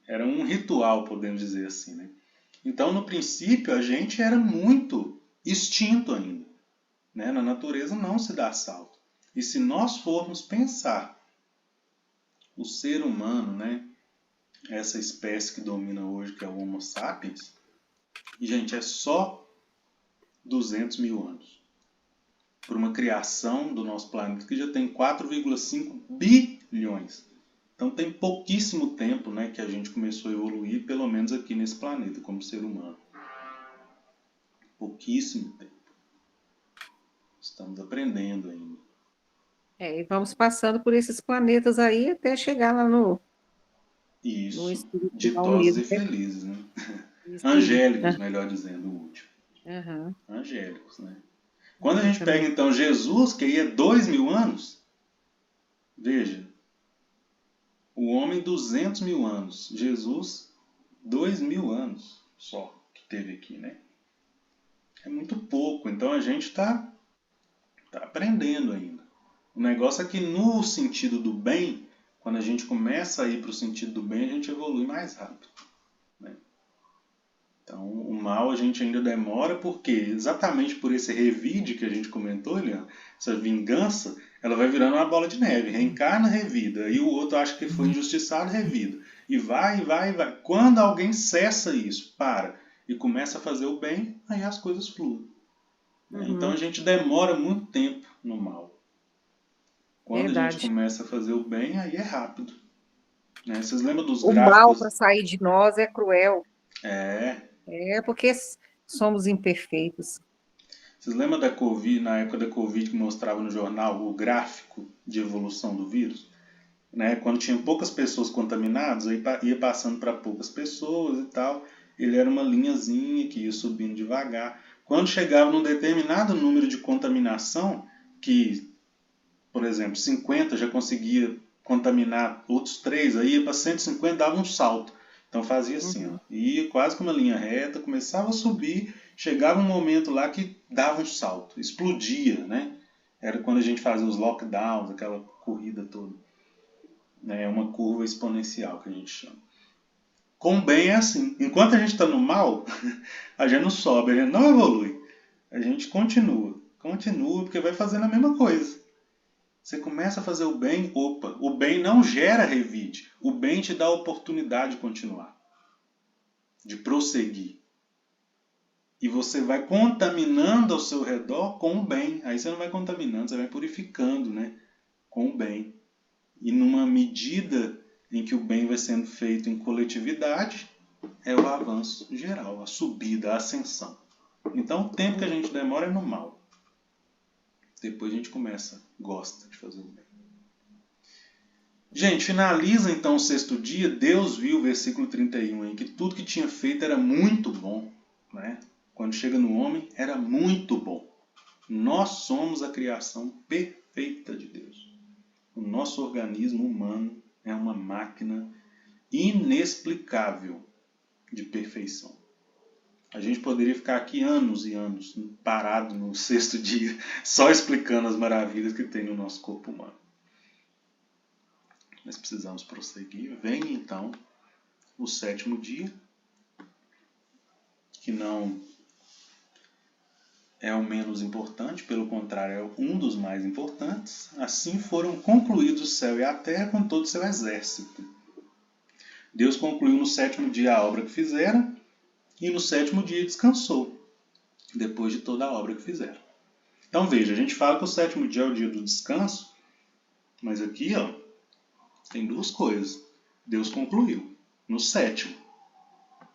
B: era um ritual, podemos dizer assim, né? Então, no princípio, a gente era muito extinto ainda, né? Na natureza não se dá salto. E se nós formos pensar o ser humano, né? Essa espécie que domina hoje, que é o Homo sapiens, e, gente, é só 200 mil anos. Por uma criação do nosso planeta que já tem 4,5 bilhões. Então tem pouquíssimo tempo, né, que a gente começou a evoluir, pelo menos aqui nesse planeta, como ser humano. Pouquíssimo tempo. Estamos aprendendo ainda.
A: E vamos passando por esses planetas aí até chegar lá no
B: Isso,
A: espiritual
B: ditosos
A: mesmo,
B: e
A: né?
B: felizes, né?
A: Isso aí.
B: Angélicos, melhor dizendo, o último.
A: Aham.
B: Angélicos, né? Quando a gente pega,
A: Exatamente.
B: então, Jesus, que aí é 2.000 anos, veja, o homem 200 mil anos, Jesus 2.000 anos só que teve aqui, né? É muito pouco, então a gente está aprendendo ainda. O negócio é que no sentido do bem, quando a gente começa a ir para o sentido do bem, a gente evolui mais rápido, né? Então o mal a gente ainda demora porque exatamente por esse revide que a gente comentou, Eliana, essa vingança, ela vai virando uma bola de neve, reencarna, revida, e o outro acha que foi injustiçado, revida. E vai, vai, vai. Quando alguém cessa isso, para e começa a fazer o bem, aí as coisas fluem, né? Então a
A: Uhum.
B: gente demora muito tempo no mal. Quando a gente
A: Verdade.
B: começa a fazer o bem, aí é rápido, né? Vocês lembram dos
A: O mal para
B: gráficos?
A: sair de nós é cruel.
B: É.
A: É porque somos imperfeitos.
B: Vocês lembram da Covid, na época da Covid, que mostrava no jornal o gráfico de evolução do vírus? Né? Quando tinha poucas pessoas contaminadas, aí ia passando para poucas pessoas e tal. Ele era uma linhazinha que ia subindo devagar. Quando chegava num determinado número de contaminação, que, por exemplo, 50 já conseguia contaminar outros 3, aí ia para 150, dava um salto. Então fazia assim, ó,
A: Uhum.
B: ia quase que uma linha reta, começava a subir, chegava um momento lá que dava um salto, explodia, né? Era quando a gente fazia os lockdowns, aquela corrida toda, né? É uma curva exponencial que a gente chama. Com o bem é assim. Enquanto a gente está no mal, a gente não sobe, a gente não evolui. A gente continua. Continua, porque vai fazendo a mesma coisa. Você começa a fazer o bem, opa, o bem não gera revide. O bem te dá a oportunidade de continuar, de prosseguir. E você vai contaminando ao seu redor com o bem. Aí você não vai contaminando, você vai purificando, né? Com o bem. E numa medida em que o bem vai sendo feito em coletividade, é o avanço geral, a subida, a ascensão. Então o tempo que a gente demora é no mal. Depois a gente gosta de fazer o bem. Gente, finaliza então o sexto dia. Deus viu, versículo 31, em que tudo que tinha feito era muito bom, né? Quando chega no homem, era muito bom. Nós somos a criação perfeita de Deus. O nosso organismo humano é uma máquina inexplicável de perfeição. A gente poderia ficar aqui anos e anos parado no sexto dia, só explicando as maravilhas que tem no nosso corpo humano. Nós precisamos prosseguir. Vem então o sétimo dia, que não é o menos importante, pelo contrário, é um dos mais importantes. Assim foram concluídos o céu e a terra com todo o seu exército. Deus concluiu no sétimo dia a obra que fizera e no sétimo dia descansou, depois de toda a obra que fizeram. Então veja, a gente fala que o sétimo dia é o dia do descanso, mas aqui ó, tem duas coisas. Deus concluiu no sétimo.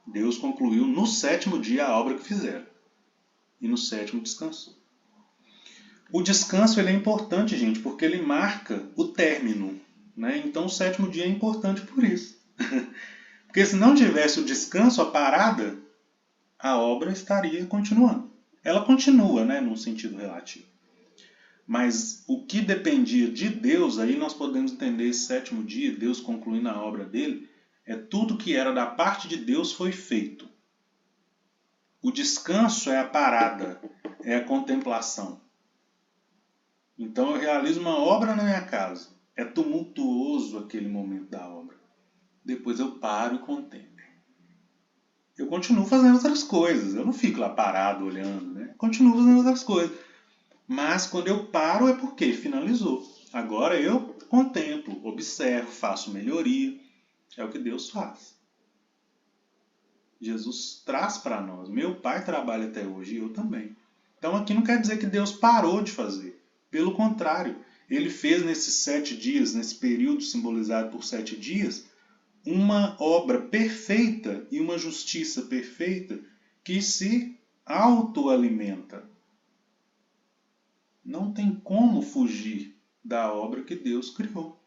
B: Deus concluiu no sétimo dia a obra que fizeram. E no sétimo descansou. O descanso ele é importante, gente, porque ele marca o término, né? Então o sétimo dia é importante por isso. Porque se não tivesse o descanso, a parada, a obra estaria continuando. Ela continua, né, num sentido relativo. Mas o que dependia de Deus, aí nós podemos entender esse sétimo dia, Deus concluindo a obra dele, é tudo que era da parte de Deus foi feito. O descanso é a parada, é a contemplação. Então eu realizo uma obra na minha casa. É tumultuoso aquele momento da obra. Depois eu paro e contemplo. eu continuo fazendo outras coisas. Eu não fico lá parado olhando, né? Continuo fazendo outras coisas. Mas quando eu paro é porque finalizou. Agora eu contemplo, observo, faço melhoria. É o que Deus faz. Jesus traz para nós. Meu pai trabalha até hoje e eu também. Então aqui não quer dizer que Deus parou de fazer. Pelo contrário, ele fez nesses 7 dias, nesse período simbolizado por 7 dias, uma obra perfeita e uma justiça perfeita que se autoalimenta. Não tem como fugir da obra que Deus criou.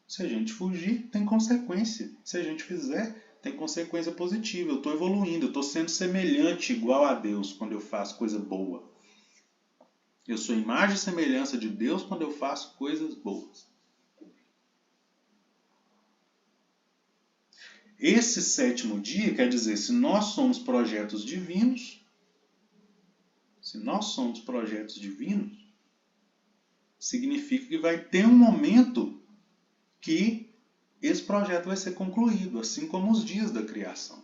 B: Se a gente fugir, tem consequência. Se a gente fizer, tem consequência positiva. Eu estou evoluindo, eu estou sendo semelhante, igual a Deus, quando eu faço coisa boa. Eu sou imagem e semelhança de Deus quando eu faço coisas boas. Esse 7º dia quer dizer, se nós somos projetos divinos, significa que vai ter um momento que esse projeto vai ser concluído, assim como os dias da criação.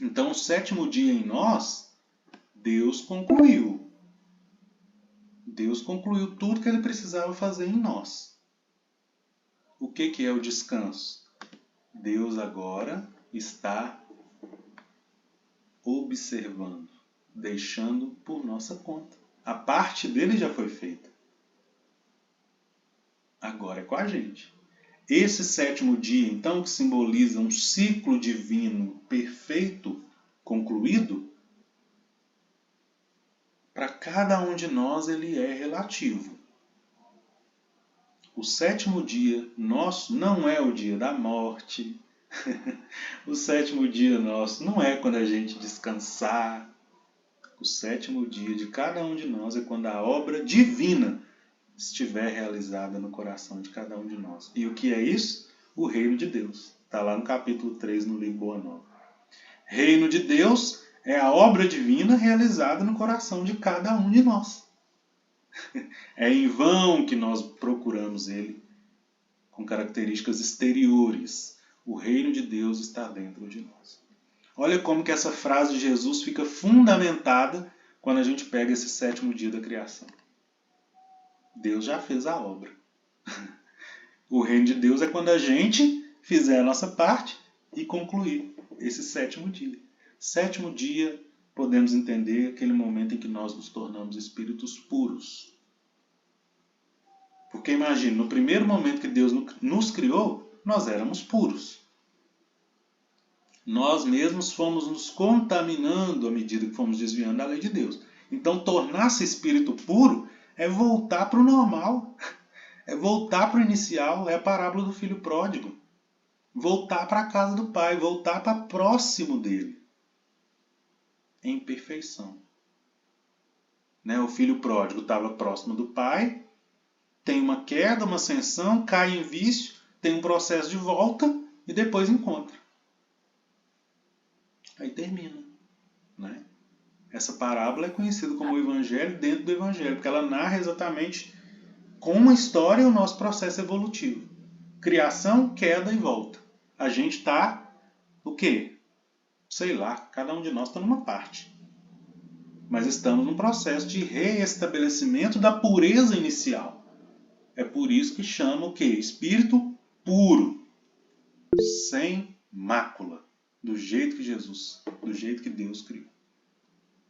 B: Então, o 7º dia em nós, Deus concluiu. Deus concluiu tudo que ele precisava fazer em nós. O que é o descanso? Deus agora está observando, deixando por nossa conta. A parte dele já foi feita. Agora é com a gente. Esse 7º dia, então, que simboliza um ciclo divino perfeito, concluído, para cada um de nós ele é relativo. O 7º dia nosso não é o dia da morte. O 7º dia nosso não é quando a gente descansar. O 7º dia de cada um de nós é quando a obra divina estiver realizada no coração de cada um de nós. E o que é isso? O reino de Deus. Está lá no capítulo 3, no livro Boa Nova. Reino de Deus é a obra divina realizada no coração de cada um de nós. É em vão que nós procuramos ele com características exteriores. O reino de Deus está dentro de nós. Olha como que essa frase de Jesus fica fundamentada quando a gente pega esse 7º dia da criação. Deus já fez a obra. O reino de Deus é quando a gente fizer a nossa parte e concluir esse 7º dia. 7º dia, podemos entender aquele momento em que nós nos tornamos espíritos puros. Porque imagine, no primeiro momento que Deus nos criou, nós éramos puros. Nós mesmos fomos nos contaminando à medida que fomos desviando da lei de Deus. Então, tornar-se espírito puro é voltar para o normal, é voltar para o inicial, é a parábola do filho pródigo. Voltar para a casa do pai, voltar para próximo dele, em perfeição. Né? O filho pródigo estava próximo do pai, tem uma queda, uma ascensão, cai em vício, tem um processo de volta e depois encontra. Aí termina. Né? Essa parábola é conhecida como o Evangelho dentro do Evangelho, porque ela narra exatamente com uma história o nosso processo evolutivo. Criação, queda e volta. A gente está, o quê? Sei lá, cada um de nós está numa parte. Mas estamos num processo de reestabelecimento da pureza inicial. É por isso que chama o quê? Espírito puro, sem mácula, do jeito que Deus criou.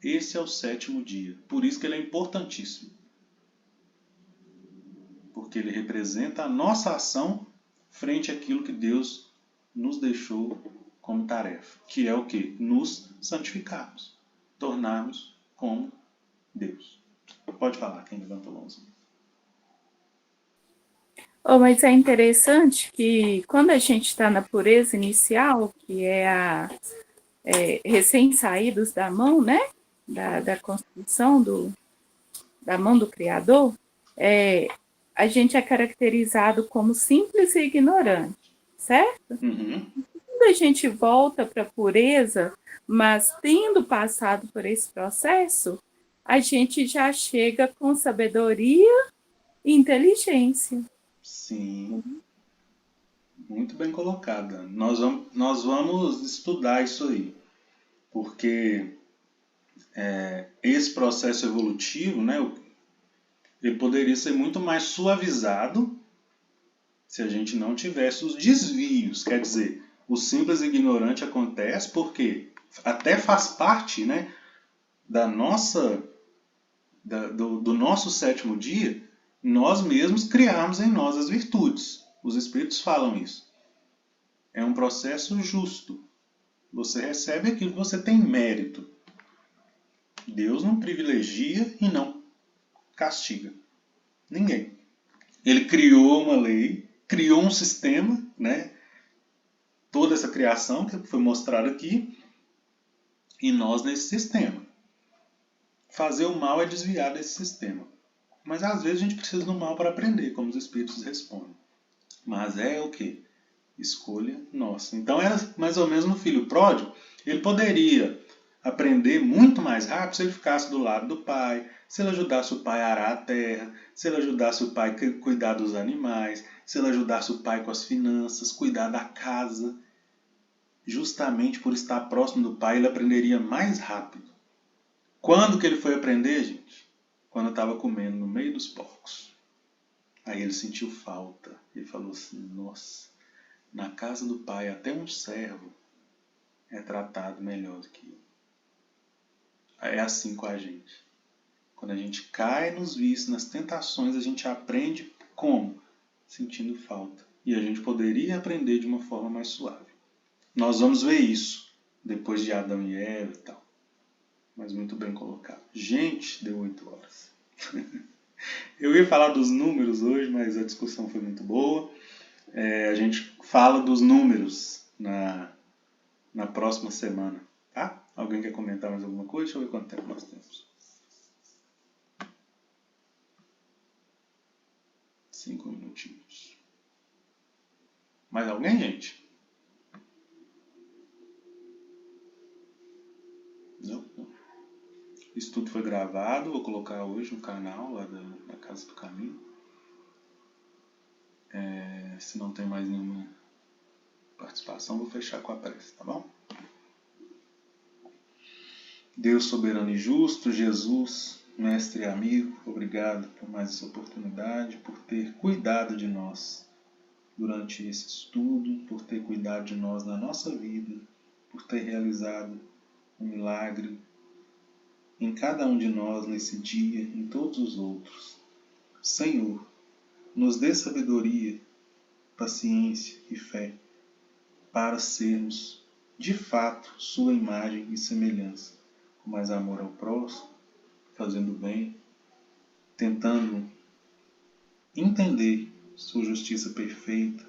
B: Esse é o 7º dia. Por isso que ele é importantíssimo. Porque ele representa a nossa ação frente àquilo que Deus nos deixou como tarefa. Que é o quê? Nos santificarmos. Tornarmos como Deus. Pode falar, quem levantou a mãozinha.
C: Oh, mas é interessante que quando a gente está na pureza inicial, que é recém-saídos da mão, né? Da construção da mão do Criador, a gente é caracterizado como simples e ignorante, certo?
B: Uhum.
C: Quando a gente volta para a pureza, mas tendo passado por esse processo, a gente já chega com sabedoria e inteligência.
B: Sim. Muito bem colocada. Nós vamos estudar isso aí, porque esse processo evolutivo, né, ele poderia ser muito mais suavizado se a gente não tivesse os desvios. Quer dizer, o simples e ignorante acontece porque até faz parte, né, do nosso sétimo dia, nós mesmos criarmos em nós as virtudes. Os Espíritos falam isso. É um processo justo. Você recebe aquilo que você tem mérito. Deus não privilegia e não castiga ninguém. Ele criou uma lei, criou um sistema, né? Toda essa criação que foi mostrada aqui, e nós nesse sistema. Fazer o mal é desviar desse sistema. Mas às vezes a gente precisa do mal para aprender, como os Espíritos respondem. Mas é o quê? Escolha nossa. Então era mais ou menos no filho pródigo. Ele poderia aprender muito mais rápido se ele ficasse do lado do pai, se ele ajudasse o pai a arar a terra, se ele ajudasse o pai a cuidar dos animais, se ele ajudasse o pai com as finanças, cuidar da casa. Justamente por estar próximo do pai, ele aprenderia mais rápido. Quando que ele foi aprender, gente? Quando estava comendo no meio dos porcos. Aí ele sentiu falta. Ele falou assim, nossa, na casa do pai até um servo é tratado melhor do que eu. É assim com a gente. Quando a gente cai nos vícios, nas tentações, a gente aprende como? Sentindo falta. E a gente poderia aprender de uma forma mais suave. Nós vamos ver isso depois de Adão e Eva e tal. Mas muito bem colocado. Gente, deu 8 horas. Eu ia falar dos números hoje, mas a discussão foi muito boa. A gente fala dos números na próxima semana. Tá? Alguém quer comentar mais alguma coisa? Deixa eu ver quanto tempo nós temos. 5 minutinhos. Mais alguém, gente? Não. Isso tudo foi gravado. Vou colocar hoje no canal lá da Casa do Caminho. Se não tem mais nenhuma participação, vou fechar com a prece, tá bom? Deus soberano e justo, Jesus, mestre e amigo, obrigado por mais essa oportunidade, por ter cuidado de nós durante esse estudo, por ter cuidado de nós na nossa vida, por ter realizado um milagre em cada um de nós nesse dia, em todos os outros. Senhor, nos dê sabedoria, paciência e fé para sermos, de fato, sua imagem e semelhança, com mais amor ao próximo, fazendo bem, tentando entender sua justiça perfeita,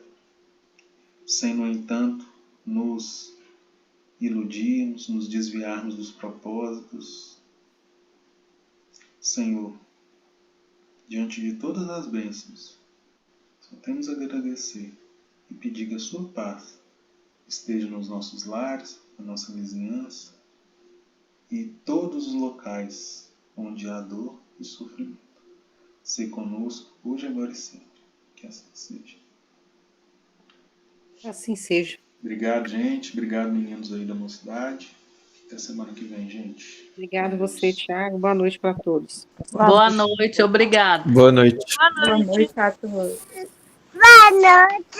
B: sem, no entanto, nos iludirmos, nos desviarmos dos propósitos. Senhor, diante de todas as bênçãos, só temos a agradecer e pedir que a sua paz esteja nos nossos lares, na nossa vizinhança e todos os locais onde há dor e sofrimento. Sê conosco, hoje, agora e sempre. Que assim seja.
A: Assim seja.
B: Obrigado, gente. Obrigado, meninos aí da mocidade. Até semana que vem, gente.
A: Obrigado você, Thiago. Boa noite para todos.
D: Boa noite, obrigado.
E: Boa noite.
C: Boa noite a todos.
F: Boa noite.